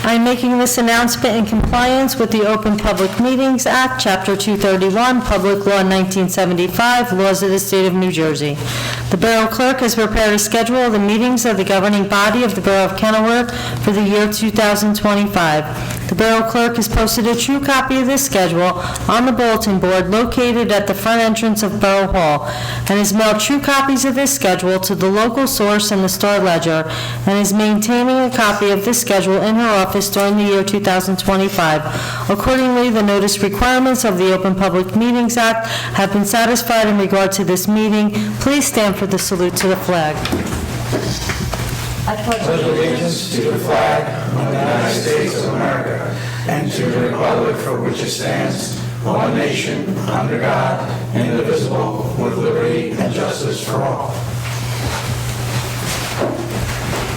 I'm making this announcement in compliance with the Open Public Meetings Act, Chapter 231, Public Law 1975, Laws of the State of New Jersey. The Borough Clerk has prepared a schedule of the meetings of the governing body of the Borough of Kenilworth for the year 2025. The Borough Clerk has posted a true copy of this schedule on the bulletin board located at the front entrance of Borough Hall, and has mailed true copies of this schedule to the local source and the Star Ledger, and is maintaining a copy of this schedule in her office during the year 2025. Accordingly, the notice requirements of the Open Public Meetings Act have been satisfied in regard to this meeting. Please stand for the salute to the flag. I pledge allegiance to the flag of the United States of America and to the republic for which it stands, one nation, under God, indivisible, with liberty and justice for all.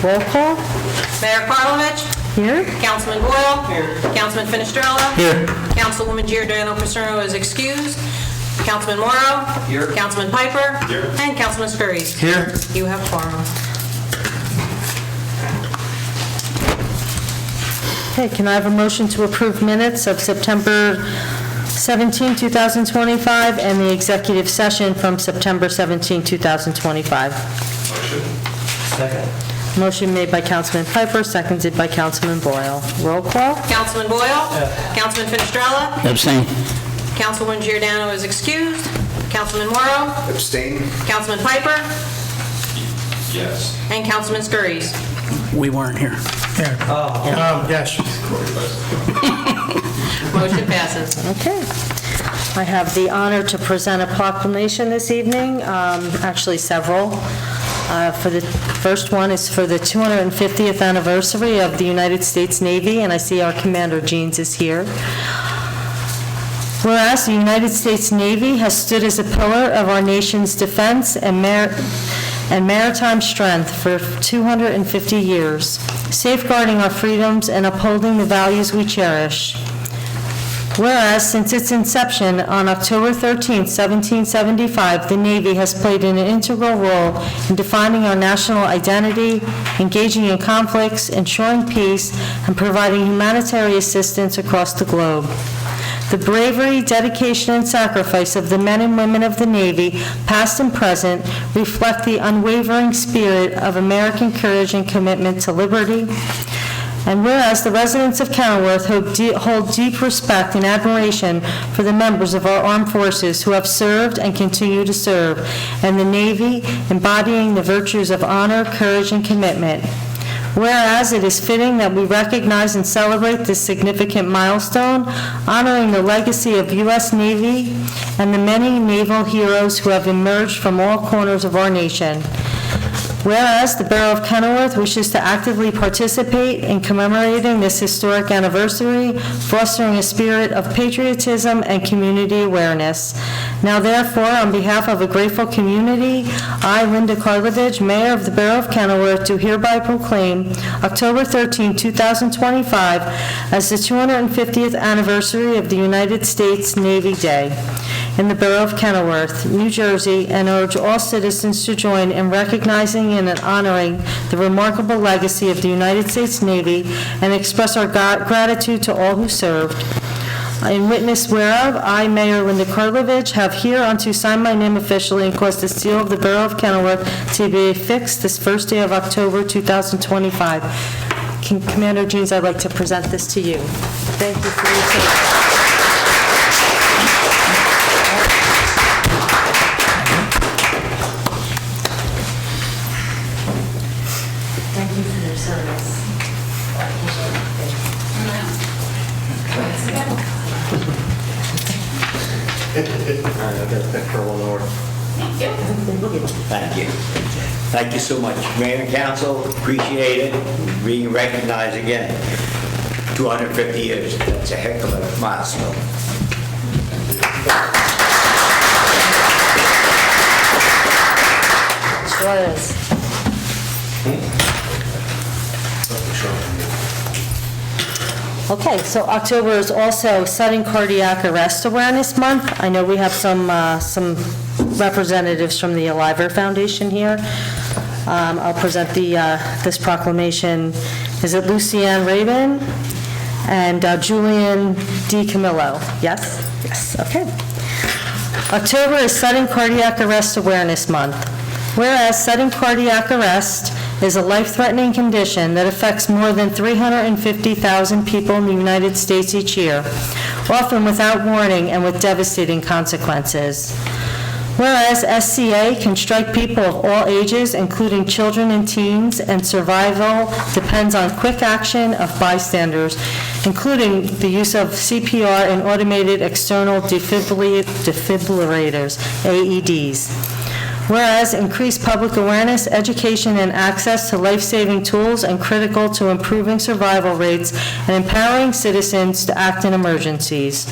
Roll call. Mayor Karlovic. Here. Councilman Boyle. Here. Councilman Finestrella. Here. Councilwoman Giordano Paserno is excused. Councilman Morrow. Here. Councilman Piper. Here. And Councilman Scurries. Here. You have quorum. Okay, can I have a motion to approve minutes of September 17, 2025, and the executive session from September 17, 2025? Motion. Second. Motion made by Councilman Piper, seconded by Councilman Boyle. Roll call. Councilman Boyle. Councilman Finestrella. Abstain. Councilwoman Giordano is excused. Councilman Morrow. Abstain. Councilman Piper. Yes. And Councilman Scurries. We weren't here. Yes. Motion passes. Okay. I have the honor to present a proclamation this evening, actually several. For the first one is for the 250th anniversary of the United States Navy, and I see our Commander Jeans is here. Whereas the United States Navy has stood as a pillar of our nation's defense and maritime strength for 250 years, safeguarding our freedoms and upholding the values we cherish. Whereas, since its inception on October 13, 1775, the Navy has played an integral role in defining our national identity, engaging in conflicts, ensuring peace, and providing humanitarian assistance across the globe. The bravery, dedication, and sacrifice of the men and women of the Navy, past and present, reflect the unwavering spirit of American courage and commitment to liberty. And whereas the residents of Kenilworth hold deep respect and admiration for the members of our armed forces who have served and continue to serve, and the Navy embodying the virtues of honor, courage, and commitment. Whereas it is fitting that we recognize and celebrate this significant milestone, honoring the legacy of U.S. Navy and the many naval heroes who have emerged from all corners of our nation. Whereas the Borough of Kenilworth wishes to actively participate in commemorating this historic anniversary, fostering a spirit of patriotism and community awareness. Now therefore, on behalf of a grateful community, I, Linda Karlovich, Mayor of the Borough of Kenilworth, do hereby proclaim October 13, 2025 as the 250th anniversary of the United States Navy Day in the Borough of Kenilworth, New Jersey, and urge all citizens to join in recognizing and honoring the remarkable legacy of the United States Navy and express our gratitude to all who served. In witness whereof, I, Mayor Linda Karlovich, have hereunto signed my name officially and caused the seal of the Borough of Kenilworth to be affixed this first day of October 2025. Commander Jeans, I'd like to present this to you. Thank you for your service. Thank you for your service. Thank you. Thank you so much. Mayor and council, appreciate it. Being recognized again. 250 years. That's a heck of a milestone. Sure is. Okay, so October is also Sudden Cardiac Arrest Awareness Month. I know we have some representatives from the Aliver Foundation here. I'll present this proclamation Is it Lucianne Rabin and Julian D. Camillo? Yes? Yes, okay. October is Sudden Cardiac Arrest Awareness Month. Whereas sudden cardiac arrest is a life-threatening condition that affects more than 350,000 people in the United States each year, often without warning and with devastating consequences. Whereas SCA can strike people of all ages, including children and teens, and survival depends on quick action of bystanders, including the use of CPR and automated external defibrillators, AEDs. Whereas increased public awareness, education, and access to life-saving tools are critical to improving survival rates and empowering citizens to act in emergencies.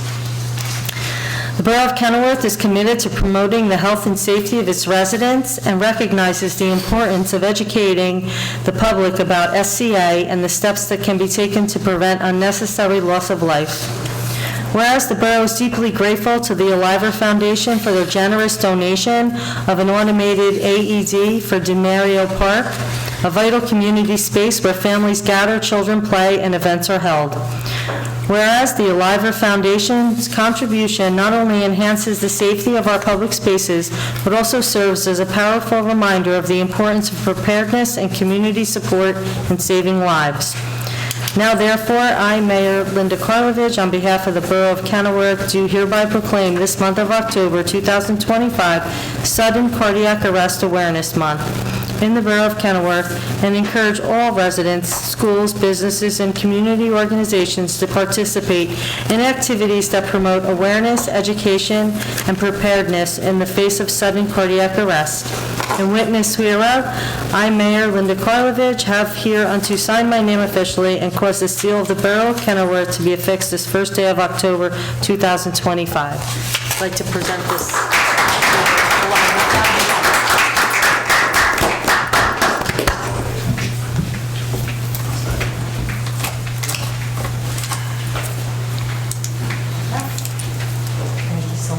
The Borough of Kenilworth is committed to promoting the health and safety of its residents and recognizes the importance of educating the public about SCA and the steps that can be taken to prevent unnecessary loss of life. Whereas the borough is deeply grateful to the Aliver Foundation for their generous donation of an automated AED for DeMario Park, a vital community space where families gather, children play, and events are held. Whereas the Aliver Foundation's contribution not only enhances the safety of our public spaces, but also serves as a powerful reminder of the importance of preparedness and community support in saving lives. Now therefore, I, Mayor Linda Karlovich, on behalf of the Borough of Kenilworth, do hereby proclaim this month of October 2025 Sudden Cardiac Arrest Awareness Month in the Borough of Kenilworth, and encourage all residents, schools, businesses, and community organizations to participate in activities that promote awareness, education, and preparedness in the face of sudden cardiac arrest. In witness whereof, I, Mayor Linda Karlovich, have hereunto signed my name officially and caused the seal of the Borough of Kenilworth to be affixed this first day of October 2025. I'd like to present this.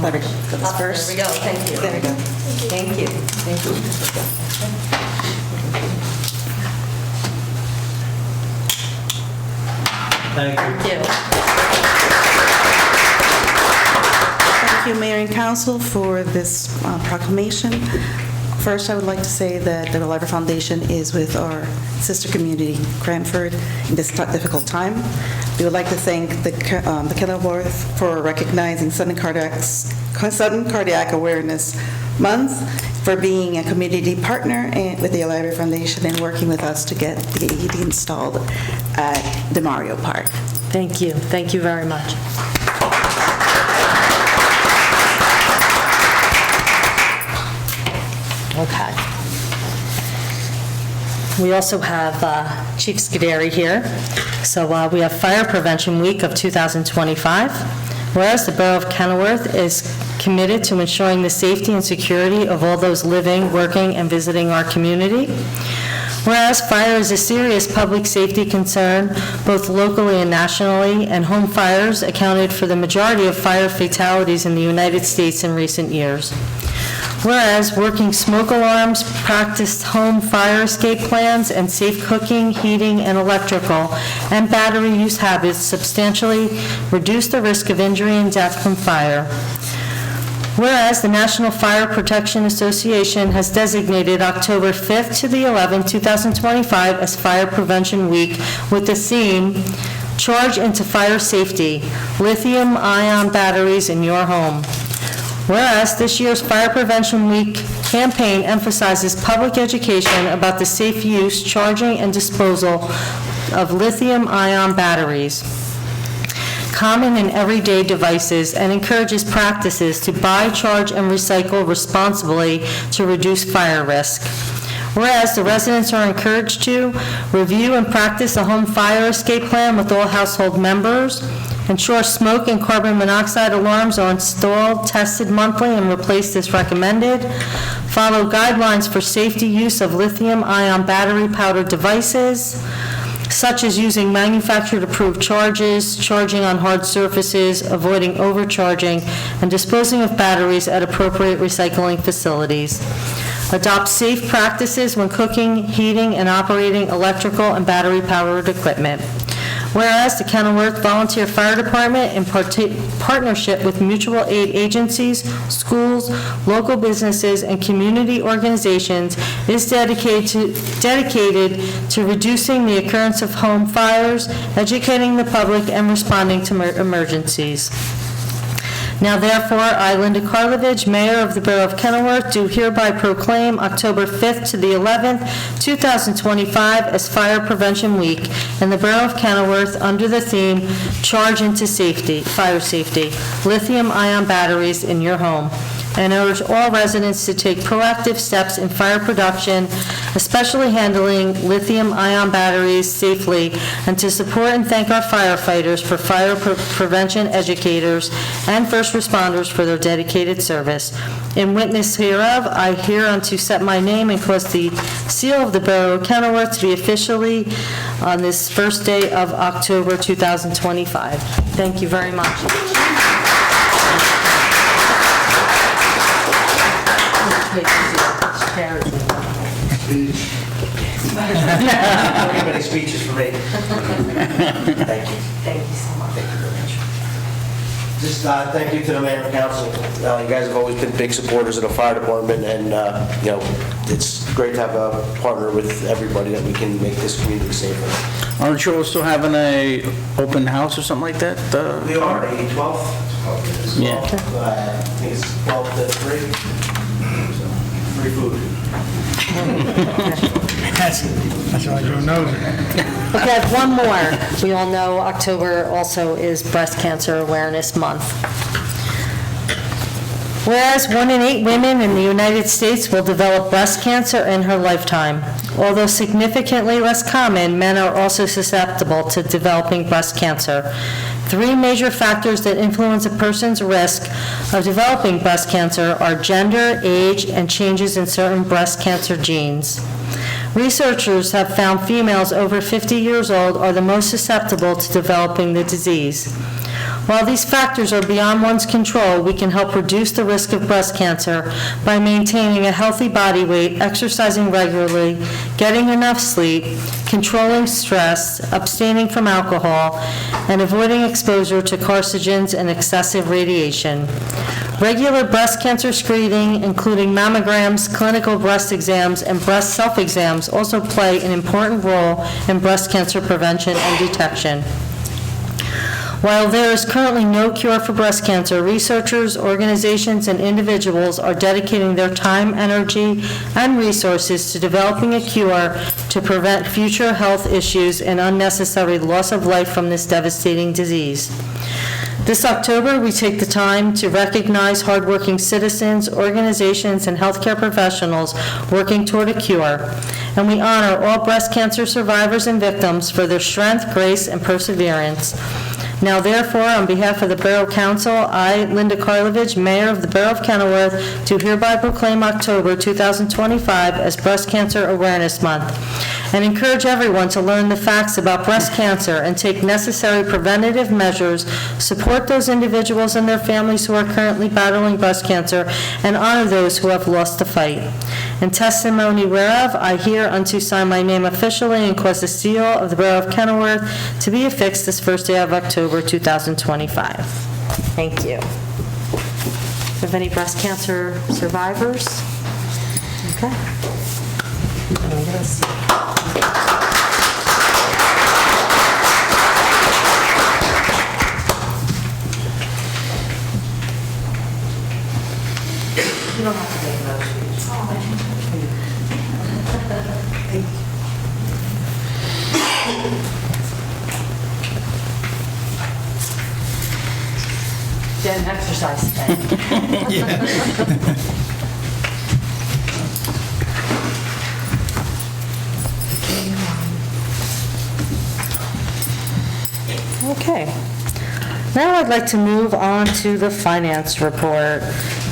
There we go. This first. There we go, thank you. There we go. Thank you. Thank you. Thank you. Thank you. Thank you, Mayor and Council, for this proclamation. First, I would like to say that the Aliver Foundation is with our sister community, Cranford, in this difficult time. We would like to thank the Kenilworth for recognizing Sudden Cardiac Awareness Month, for being a community partner with the Aliver Foundation and working with us to get the AED installed at DeMario Park. Thank you. Thank you very much. Okay. We also have Chief Scuderi here. So we have Fire Prevention Week of 2025. Whereas the Borough of Kenilworth is committed to ensuring the safety and security of all those living, working, and visiting our community. Whereas fire is a serious public safety concern, both locally and nationally, and home fires accounted for the majority of fire fatalities in the United States in recent years. Whereas working smoke alarms, practiced home fire escape plans, and safe cooking, heating, and electrical and battery use habits substantially reduce the risk of injury and death from fire. Whereas the National Fire Protection Association has designated October 5th to the 11th, 2025 as Fire Prevention Week with the theme, Charge into Fire Safety, Lithium-Ion Batteries in Your Home. Whereas this year's Fire Prevention Week campaign emphasizes public education about the safe use, charging, and disposal of lithium-ion batteries, common in everyday devices, and encourages practices to buy, charge, and recycle responsibly to reduce fire risk. Whereas the residents are encouraged to review and practice a home fire escape plan with all household members, ensure smoke and carbon monoxide alarms are installed, tested monthly, and replaced as recommended, follow guidelines for safety use of lithium-ion battery-powered devices, such as using manufacturer-approved charges, charging on hard surfaces, avoiding overcharging, and disposing of batteries at appropriate recycling facilities. adopt safe practices when cooking, heating, and operating electrical and battery-powered equipment. Whereas the Kenilworth Volunteer Fire Department, in partnership with mutual aid agencies, schools, local businesses, and community organizations, is dedicated to reducing the occurrence of home fires, educating the public, and responding to emergencies. Now therefore, I, Linda Karlovich, Mayor of the Borough of Kenilworth, do hereby proclaim October 5th to the 11th, 2025 as Fire Prevention Week in the Borough of Kenilworth under the theme, Charge into Safety, Fire Safety, Lithium-ion batteries in your home, and urge all residents to take proactive steps in fire production, especially handling lithium-ion batteries safely, and to support and thank our firefighters for fire prevention educators and first responders for their dedicated service. In witness hereof, I hereunto set my name and cause the seal of the Borough of Kenilworth to be officially on this first day of October 2025. Thank you very much. Many speeches for me. Thank you. Thank you so much. Thank you very much. Just thank you to the mayor and council. You guys have always been big supporters of the fire department, and you know, it's great to have a partner with everybody that we can make this community safer. Aren't you also having a open house or something like that? We are 12. Yeah. I think it's 12 to 3. So, free food. That's why Joe knows it. Okay, I have one more. We all know October also is Breast Cancer Awareness Month. Whereas 1 in 8 women in the United States will develop breast cancer in her lifetime. Although significantly less common, men are also susceptible to developing breast cancer. 3 major factors that influence a person's risk of developing breast cancer are gender, age, and changes in certain breast cancer genes. Researchers have found females over 50 years old are the most susceptible to developing the disease. While these factors are beyond one's control, we can help reduce the risk of breast cancer by maintaining a healthy body weight, exercising regularly, getting enough sleep, controlling stress, abstaining from alcohol, and avoiding exposure to carcinogens and excessive radiation. Regular breast cancer screening, including mammograms, clinical breast exams, and breast self-exams, also play an important role in breast cancer prevention and detection. While there is currently no cure for breast cancer, researchers, organizations, and individuals are dedicating their time, energy, and resources to developing a cure to prevent future health issues and unnecessary loss of life from this devastating disease. This October, we take the time to recognize hardworking citizens, organizations, and healthcare professionals working toward a cure, and we honor all breast cancer survivors and victims for their strength, grace, and perseverance. Now therefore, on behalf of the Borough Council, I, Linda Karlovich, Mayor of the Borough of Kenilworth, do hereby proclaim October 2025 as Breast Cancer Awareness Month, and encourage everyone to learn the facts about breast cancer and take necessary preventative measures, support those individuals and their families who are currently battling breast cancer, and honor those who have lost the fight. In testimony whereof, I hereunto sign my name officially and cause the seal of the Borough of Kenilworth to be affixed this first day of October 2025. Thank you. Have any breast cancer survivors? Okay. I'm gonna see. You don't have to make those speeches. Didn't exercise today. Okay. Now I'd like to move on to the finance report.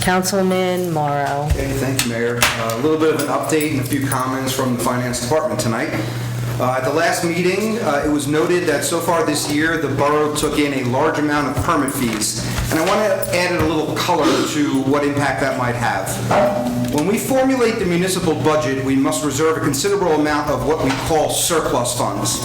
Councilman Morrow. Okay, thank you, Mayor. A little bit of an update and a few comments from the Finance Department tonight. At the last meeting, it was noted that so far this year, the borough took in a large amount of permit fees, and I want to add a little color to what impact that might have. When we formulate the municipal budget, we must reserve a considerable amount of what we call surplus funds.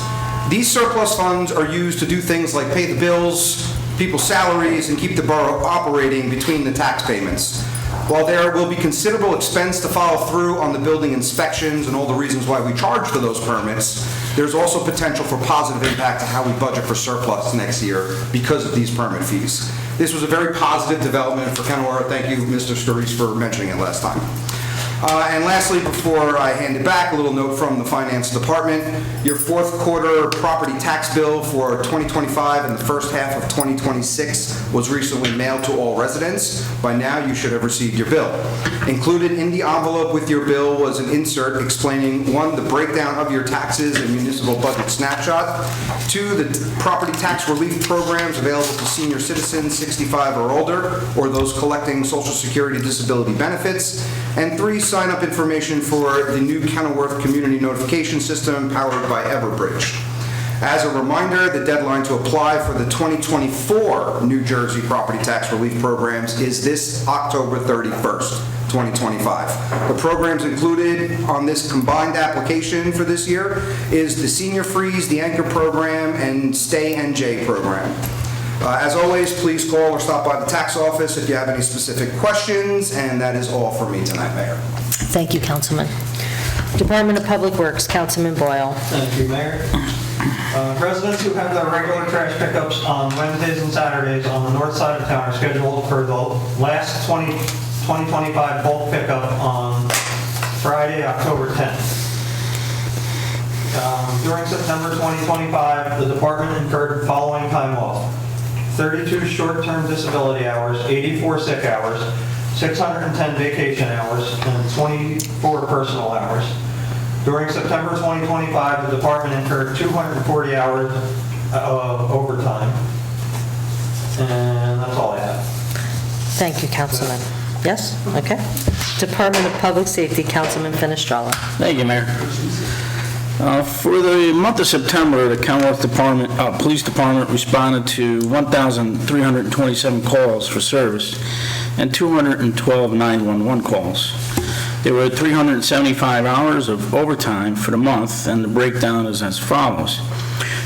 These surplus funds are used to do things like pay the bills, people's salaries, and keep the borough operating between the tax payments. While there will be considerable expense to follow through on the building inspections and all the reasons why we charge for those permits, there's also potential for positive impact to how we budget for surplus next year because of these permit fees. This was a very positive development for Kenilworth. Thank you, Mr. Scarice, for mentioning it last time. And lastly, before I hand it back, a little note from the Finance Department. Your fourth quarter property tax bill for 2025 and the first half of 2026 was recently mailed to all residents. By now, you should have received your bill. Included in the envelope with your bill was an insert explaining, 1, the breakdown of your taxes and municipal budget snapshot, 2, the property tax relief programs available to senior citizens 65 or older, or those collecting Social Security disability benefits, and 3, sign-up information for the new Kenilworth Community Notification System powered by Everbridge. As a reminder, the deadline to apply for the 2024 New Jersey property tax relief programs is this October 31st, 2025. The programs included on this combined application for this year is the Senior Freeze, the Anchor Program, and Stay NJ Program. As always, please call or stop by the tax office if you have any specific questions, and that is all for me tonight, Mayor. Thank you, Councilman. Department of Public Works, Councilman Boyle. Thank you, Mayor. Residents who have their regular trash pickups on Wednesdays and Saturdays on the north side of town are scheduled for the last 2025 bulk pickup on Friday, October 10th. During September 2025, the department incurred the following time off: 32 short-term disability hours, 84 sick hours, 610 vacation hours, and 24 personal hours. During September 2025, the department incurred 240 hours of overtime. And that's all I have. Thank you, Councilman. Yes? Okay. Department of Public Safety, Councilman Fenestrella. Thank you, Mayor. For the month of September, the Kenilworth Police Department responded to 1,327 calls for service and 212 911 calls. There were 375 hours of overtime for the month, and the breakdown is as follows: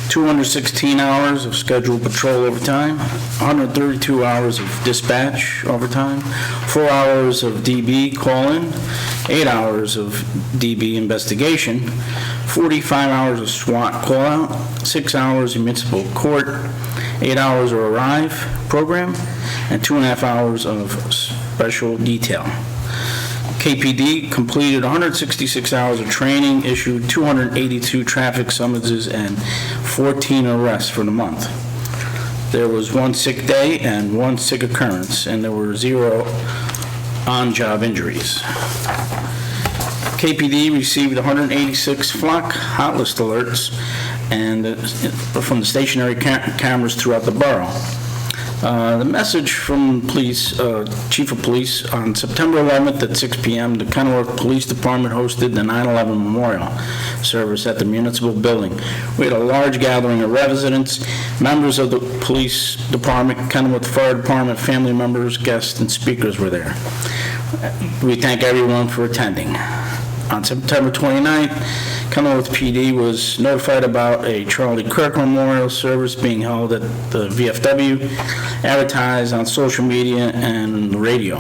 216 hours of scheduled patrol overtime, 132 hours of dispatch overtime, 4 hours of DB call-in, 8 hours of DB investigation, 45 hours of SWAT call-out, 6 hours of municipal court, 8 hours of arrive program, and 2.5 hours of special detail. KPD completed 166 hours of training, issued 282 traffic summonses, and 14 arrests for the month. There was 1 sick day and 1 sick occurrence, and there were 0 on-job injuries. KPD received 186 flock hot list alerts and from the stationary cameras throughout the borough. The message from police, Chief of Police: on September 11th at 6 p.m., the Kenilworth Police Department hosted the 9/11 Memorial Service at the Municipal Building. We had a large gathering of residents, members of the Police Department, Kenilworth Fire Department, family members, guests, and speakers were there. We thank everyone for attending. On September 29th, Kenilworth PD was notified about a Charlie Kirk Memorial Service being held at the VFW, advertised on social media and the radio.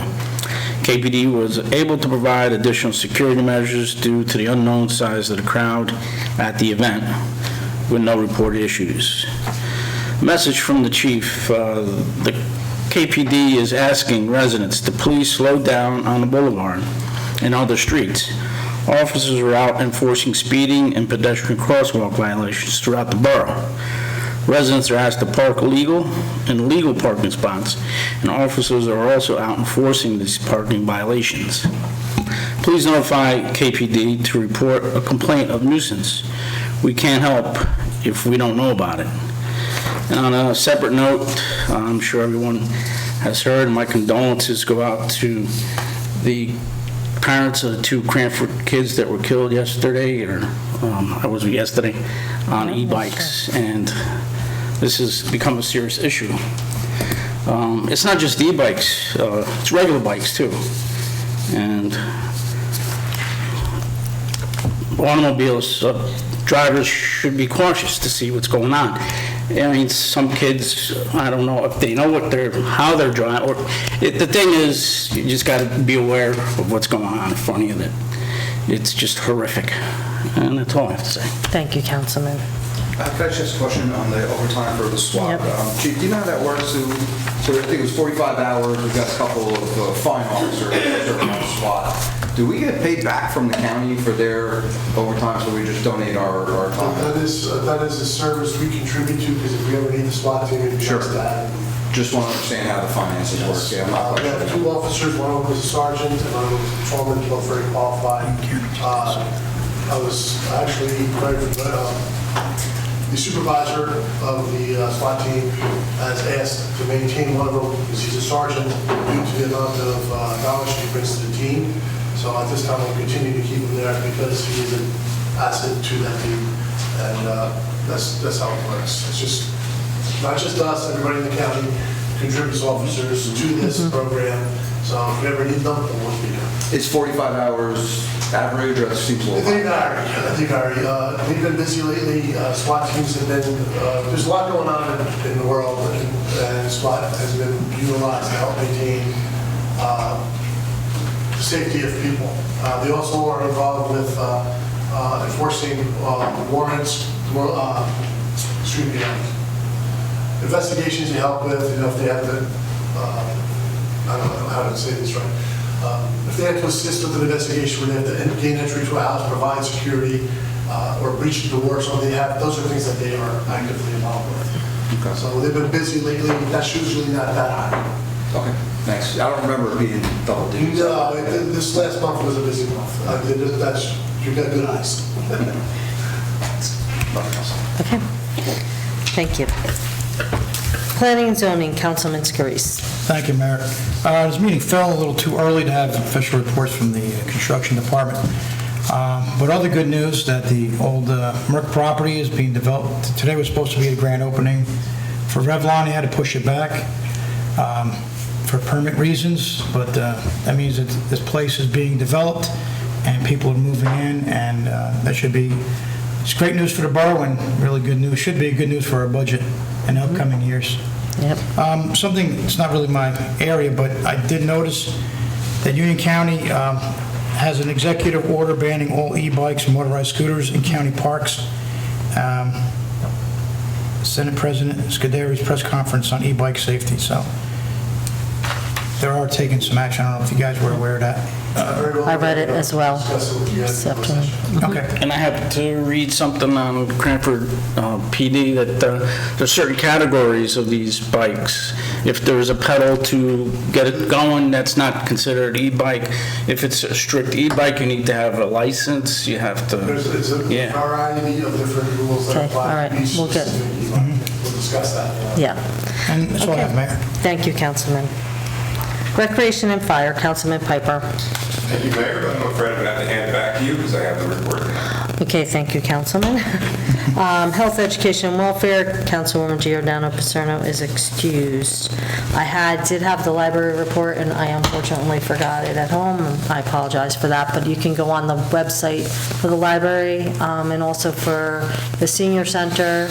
KPD was able to provide additional security measures due to the unknown size of the crowd at the event, with no reported issues. Message from the chief: the KPD is asking residents to please slow down on the boulevard and other streets. Officers are out enforcing speeding and pedestrian crosswalk violations throughout the borough. Residents are asked to park legal and legal parking spots, and officers are also out enforcing these parking violations. Please notify KPD to report a complaint of nuisance. We can't help if we don't know about it. And on a separate note, I'm sure everyone has heard, my condolences go out to the parents of the 2 Cranford kids that were killed yesterday, on e-bikes, and this has become a serious issue. It's not just e-bikes, it's regular bikes too. And automobiles, drivers should be cautious to see what's going on. I mean, some kids, I don't know if they know how they're driving, the thing is, you just got to be aware of what's going on in front of you. It's just horrific, and that's all I have to say. Thank you, Councilman. Could I just question on the overtime for the SWAT? Yep. Chief, do you know how that works? So I think it was 45 hours, we've got a couple of fine officers serving on SWAT. Do we get paid back from the county for their overtime, so we just donate our time? That is a service we contribute to, because if we ever need the SWAT team, it'd be Sure. nice to have. Just want to understand how the finances work. Yeah, I'm not We quite have sure. 2 officers, one of them was a sergeant, and one of them was a patrolman, both very qualified. I was actually the supervisor of the SWAT team has asked to maintain one of them, because he's a sergeant, due to the amount of knowledge he brings to the team. So at this time, we'll continue to keep him there because he is an asset to that team, and that's how it works. It's just, not just us, everybody in the county contributes officers to this program, so if we ever need them, then we'll be there. It's 45 hours average, or it seems a little They high? vary. We've been busy lately. SWAT teams have been, there's a lot going on in the world, and SWAT has been utilized to help maintain the safety of people. They also are involved with enforcing warrants, investigations they help with, if they have to, I don't know how to say this right. If they have to assist with an investigation where they have to gain entry to a house, provide security, or breach the door, so those are things that they are actively involved with. Okay. So they've been busy lately. That's usually not that high. Okay, thanks. I don't remember it being double digits. No, this last month was a busy month. You've got good eyes. Okay. Thank you. Planning and zoning, Councilman Scarice. Thank you, Mayor. This meeting fell a little too early to have official reports from the construction department. But other good news that the old Merck property is being developed. Today was supposed to be a grand opening for Revlon. They had to push it back for permit reasons, but that means that this place is being developed and people are moving in, and it's great news for the borough and really good news, should be good news for our budget in upcoming years. Yep. Something, it's not really my area, but I did notice that Union County has an executive order banning all e-bikes and motorized scooters in county parks. Senate President Scuderi's press conference on e-bike safety, so they are taking some action. I don't know if you guys were aware of that. I read it as well. Discuss it with you guys in closed Accepting. session. Okay. And I have to read something on Cranford PD that there's certain categories of these bikes. If there's a pedal to get it going, that's not considered e-bike. If it's a strict e-bike, you need to have a license, you have to, It's a yeah. variety of different rules that Okay, apply all right, to each we'll get- specific e-bike. We'll discuss that. Yeah. And that's all I have, Mayor. Thank you, Councilman. Recreation and Fire, Councilman Piper. Thank you, Mayor. I'm afraid I'm going to have to hand it back to you because I have the report. Okay, thank you, Councilman. Health, Education, and Welfare, Councilwoman Giordano Paserno is excused. I did have the library report, and I unfortunately forgot it at home. I apologize for that, but you can go on the website for the library and also for the senior center.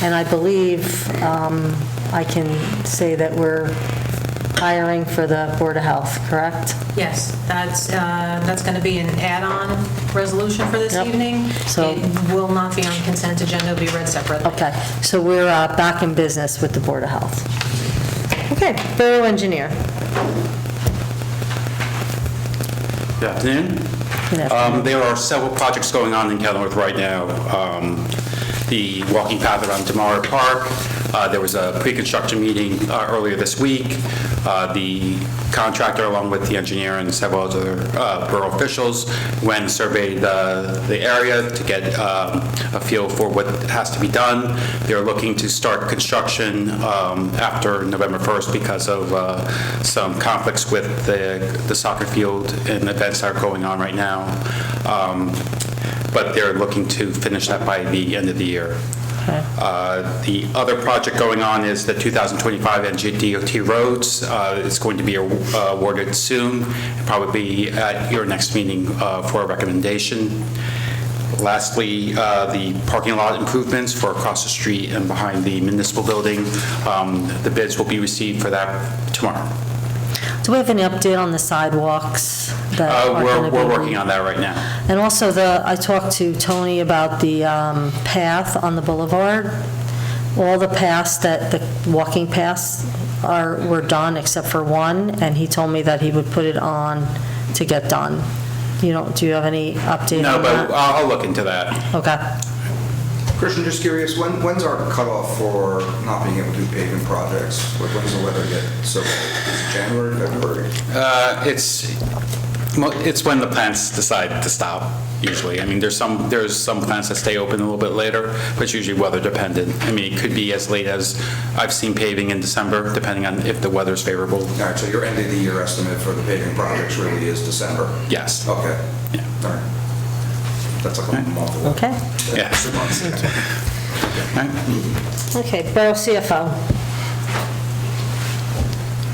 And I believe I can say that we're hiring for the Board of Health, correct? Yes, that's going to be an add-on resolution for this Yep. evening. So- It will not be on consent agenda, it'll be read separately. Okay, so we're back in business with the Board of Health. Okay, Borough Engineer. Good afternoon. Good afternoon. There are several projects going on in Kenilworth right now. The walking path around Damara Park, there was a pre-construction meeting earlier this week. The contractor, along with the engineer and several other borough officials, went and surveyed the area to get a feel for what has to be done. They're looking to start construction after November 1st because of some conflicts with the soccer field and events that are going on right now. But they're looking to finish that by the end of the year. The other project going on is the 2025 NJDOT roads. It's going to be awarded soon, probably at your next meeting for a recommendation. Lastly, the parking lot improvements for across the street and behind the municipal building. The bids will be received for that tomorrow. Do we have any update on the sidewalks that are going to be? We're working on that right now. And also, I talked to Tony about the path on the boulevard. All the paths, the walking paths were done except for one, and he told me that he would put it on to get done. Do you have any update No, on but that? I'll look into that. Okay. Christian, just curious, when's our cutoff for not being able to do paving projects? When does the weather get so cold? Is it January, February? It's when the plants decide to stop, usually. I mean, there's some plants that stay open a little bit later, but it's usually weather dependent. I mean, it could be as late as, I've seen paving in December, depending on if the weather's favorable. All right, so your end of the year estimate for the paving projects really is December? Yes. Okay. Yeah. All right. That's like a month away. Okay. Yeah. 2 months. Okay, Borough CFO.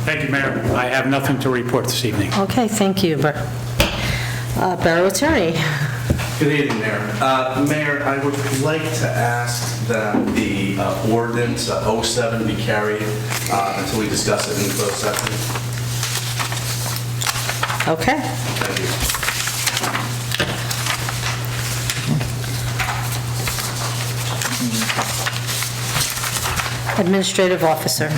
Thank you, Mayor. I have nothing to report this evening. Okay, thank you. Borough Attorney. Good evening, Mayor. Mayor, I would like to ask that the ordinance 07 be carried until we discuss it in closed session. Okay. Thank you. Administrative Officer.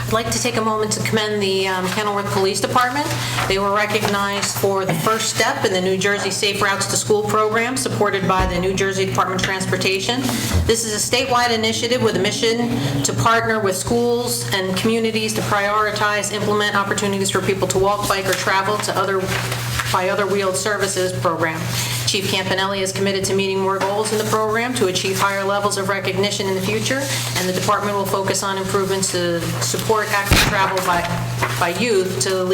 I'd like to take a moment to commend the Kenilworth Police Department. They were recognized for the first step in the New Jersey Safe Routes to School program, supported by the New Jersey Department of Transportation. This is a statewide initiative with a mission to partner with schools and communities to prioritize, implement opportunities for people to walk, bike, or travel to other wheeled services program. Chief Campanelli is committed to meeting more goals in the program to achieve higher levels of recognition in the future, and the department will focus on improvements to support active travel by youth to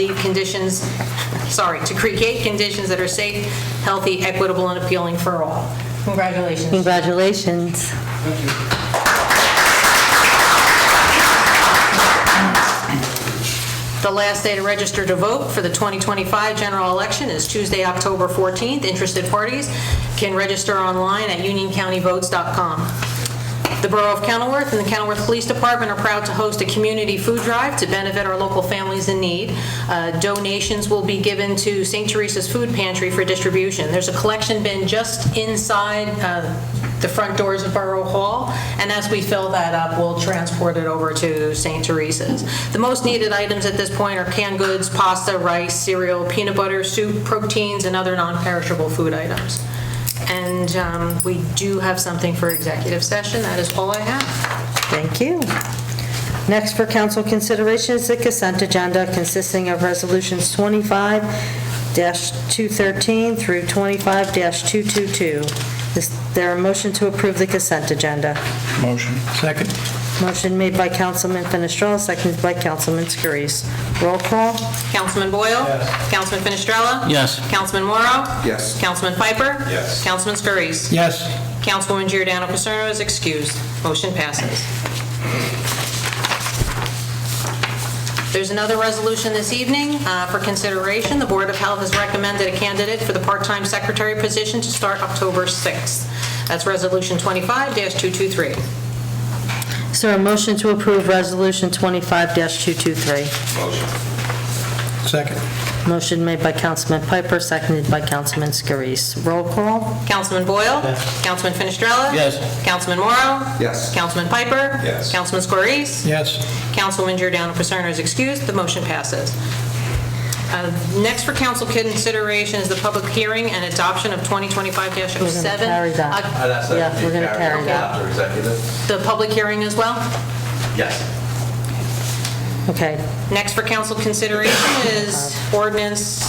create conditions that are safe, healthy, equitable, and appealing for all. Congratulations. Congratulations. The last day to register to vote for the 2025 general election is Tuesday, October 14th. Interested parties can register online at unioncountyvotes.com. The Borough of Kenilworth and the Kenilworth Police Department are proud to host a community food drive to benefit our local families in need. Donations will be given to St. Teresa's Food Pantry for distribution. There's a collection bin just inside the front doors of Borough Hall, and as we fill that up, we'll transport it over to St. Teresa's. The most needed items at this point are canned goods, pasta, rice, cereal, peanut butter, soup, proteins, and other non-perishable food items. And we do have something for executive session. That is all I have. Thank you. Next for council consideration is the consent agenda consisting of resolutions 25-213 through 25-222. Is there a motion to approve the consent agenda? Motion. Second. Motion made by Councilman Fenestrella, seconded by Councilman Scurries. Roll call? Councilman Boyle? Yes. Councilman Fenestrella? Yes. Councilman Morrow? Yes. Councilman Piper? Yes. Councilman Scurries? Yes. Councilwoman Giordano Paserno is excused. Motion passes. There's another resolution this evening for consideration. The Board of Health has recommended a candidate for the part-time secretary position to start October 6th. That's Resolution 25-223. Is there a motion to approve Resolution 25-223? Motion. Second. Motion made by Councilman Piper, seconded by Councilman Scurries. Roll call? Councilman Boyle? Yes. Councilman Fenestrella? Yes. Councilman Morrow? Yes. Councilman Piper? Yes. Councilman Scurries? Yes. Councilwoman Giordano Paserno is excused. The motion passes. Next for council consideration is the public hearing and adoption of 2025-07. We're gonna carry that. I'd ask that Yeah, to be we're gonna carried carry until that. after executive. The public hearing as well? Yes. Okay. Next for council consideration is ordinance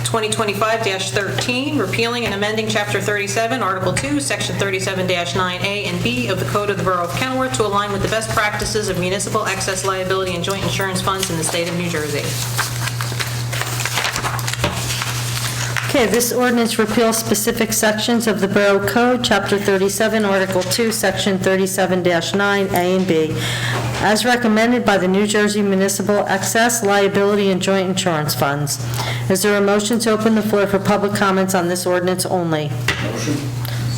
2025-13, repealing and amending Chapter 37, Article 2, Section 37-9A and B of the Code of the Borough of Kenilworth to align with the best practices of municipal excess liability and joint insurance funds in the state of New Jersey. Okay, this ordinance repeals specific sections of the Borough Code, Chapter 37, Article 2, Section 37-9, A and B, as recommended by the New Jersey Municipal Excess Liability and Joint Insurance Funds. Is there a motion to open the floor for public comments on this ordinance only?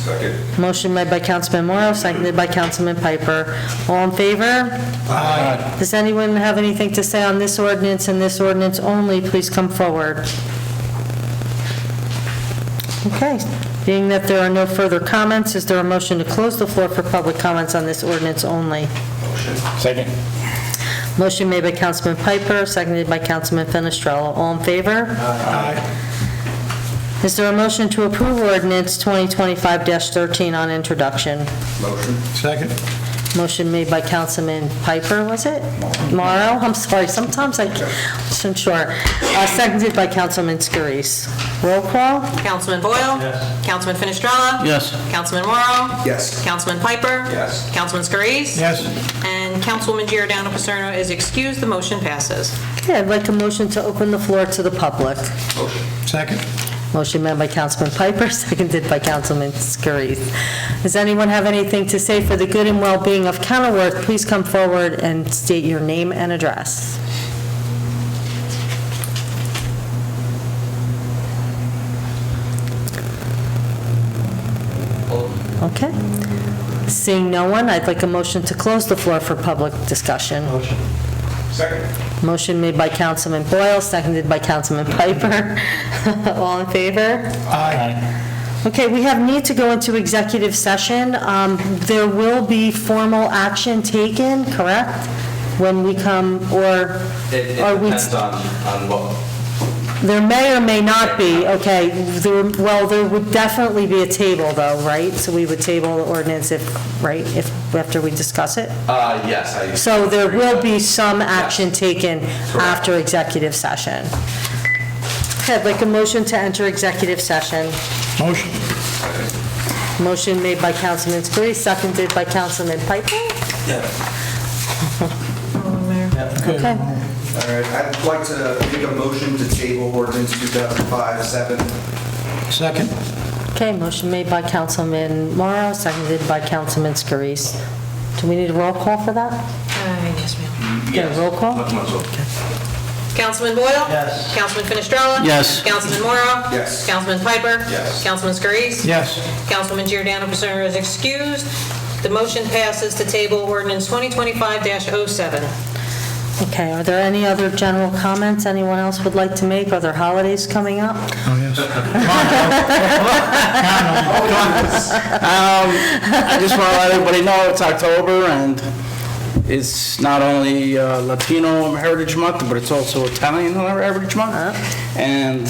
Second. Motion made by Councilman Morrow, seconded by Councilman Piper. All in favor? Aye. Does anyone have anything to say on this ordinance and this ordinance only? Please come forward. Okay, being that there are no further comments, is there a motion to close the floor for public comments on this ordinance only? Second. Motion made by Councilman Piper, seconded by Councilman Fenestrello. All in favor? Aye. Is there a motion to approve ordinance 2025-13 on introduction? Motion. Second. Motion made by Councilman Piper, was it? Morrow? I'm sorry, sometimes I wasn't sure. Seconded by Councilman Scurries. Roll call? Councilman Boyle? Yes. Councilman Fenestrella? Yes. Councilman Morrow? Yes. Councilman Piper? Yes. Councilman Scurries? Yes. And Councilwoman Giordano Paserno is excused. The motion passes. Okay, I'd like a motion to open the floor to the public. Second. Motion made by Councilman Piper, seconded by Councilman Scurries. Does anyone have anything to say for the good and well-being of Kenilworth? Please come forward and state your name and address. Okay. Seeing no one, I'd like a motion to close the floor for public discussion. Motion. Second. Motion made by Councilman Boyle, seconded by Councilman Piper. All in favor? Aye. Okay, we have need to go into executive session. There will be formal action taken, correct? When we come, or It are we? depends on what. There may or may not be, okay. Well, there would definitely be a table though, right? So we would table the ordinance if, right, if, after we discuss it? Yes. So there will be some action taken after executive session. Okay, I'd like a motion to enter executive session. Motion. Motion made by Councilman Scurry, seconded by Councilman Piper. Okay. All right, I'd like to make a motion to table ordinance 2005-7. Second. Okay, motion made by Councilman Morrow, seconded by Councilman Scurries. Do we need a roll call for that? Yes, ma'am. Okay, roll call? Councilman Boyle? Yes. Councilman Fenestrella? Yes. Councilman Morrow? Yes. Councilman Piper? Yes. Councilman Scurries? Yes. Councilwoman Giordano Paserno is excused. The motion passes to table ordinance 2025-07. Okay, are there any other general comments anyone else would like to make? Are there holidays coming up? Oh, yes. I just want to let everybody know it's October, and it's not only Latino Heritage Month, but it's also Italian Heritage Month. And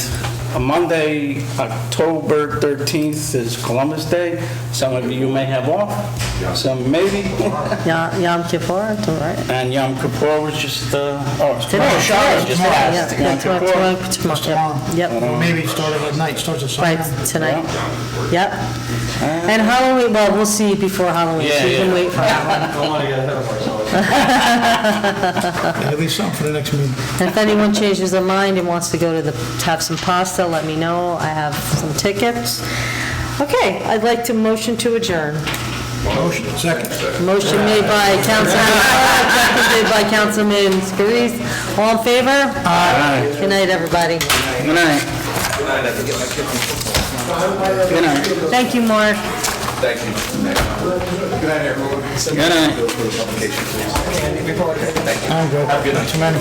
on Monday, October 13th is Columbus Day. Some of you may have off, some maybe. Yom Kippur, right? And Yom Kippur was just, Today. Shabbos just Tomorrow. passed. Yeah, Yom Kippur. tomorrow. Yep, Maybe it started at night, starts at right, sundown. tonight. Yep. And Halloween, well, we'll see before Halloween, so you can wait for that one. Don't want to get ahead of ourselves. At least something for the next meeting. And if anyone changes their mind and wants to go to have some pasta, let me know. I have some tickets. Okay, I'd like to motion to adjourn. Motion. Second. Motion made by Councilman Morrow, seconded by Councilman Scurries. All in favor? Aye. Good night, everybody. Good night. Good night. Thank you, Mark. Thank you. Good night, everyone. Good night. I'm good. Have a good night. Too many.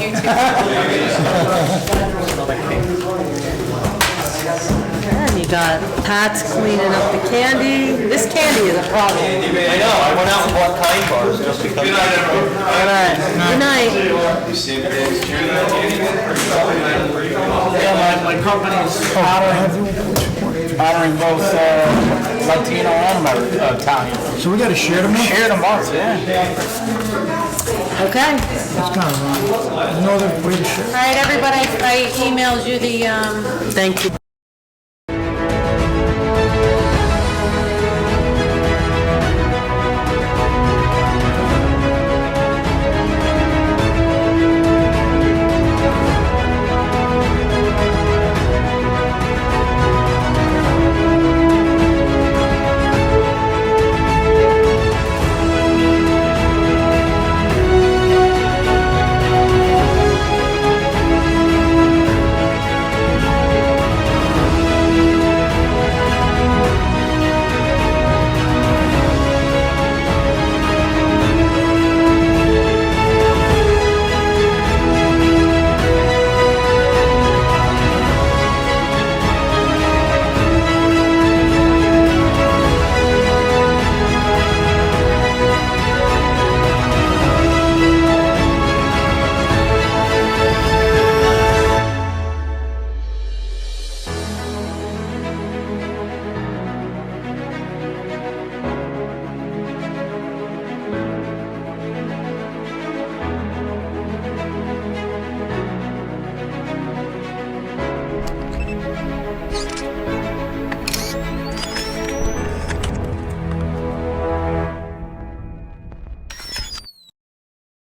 And you got Pat's cleaning up the candy. This candy is a problem. I know, I went out and bought Kind bars just because. Good night, everyone. All right. Good night. Yeah, my company's honoring both Latino and Italian. So we got to share them? Share them both, yeah. Okay. That's kind of wrong. No other way to share. All right, everybody, I emailed you the, Thank you.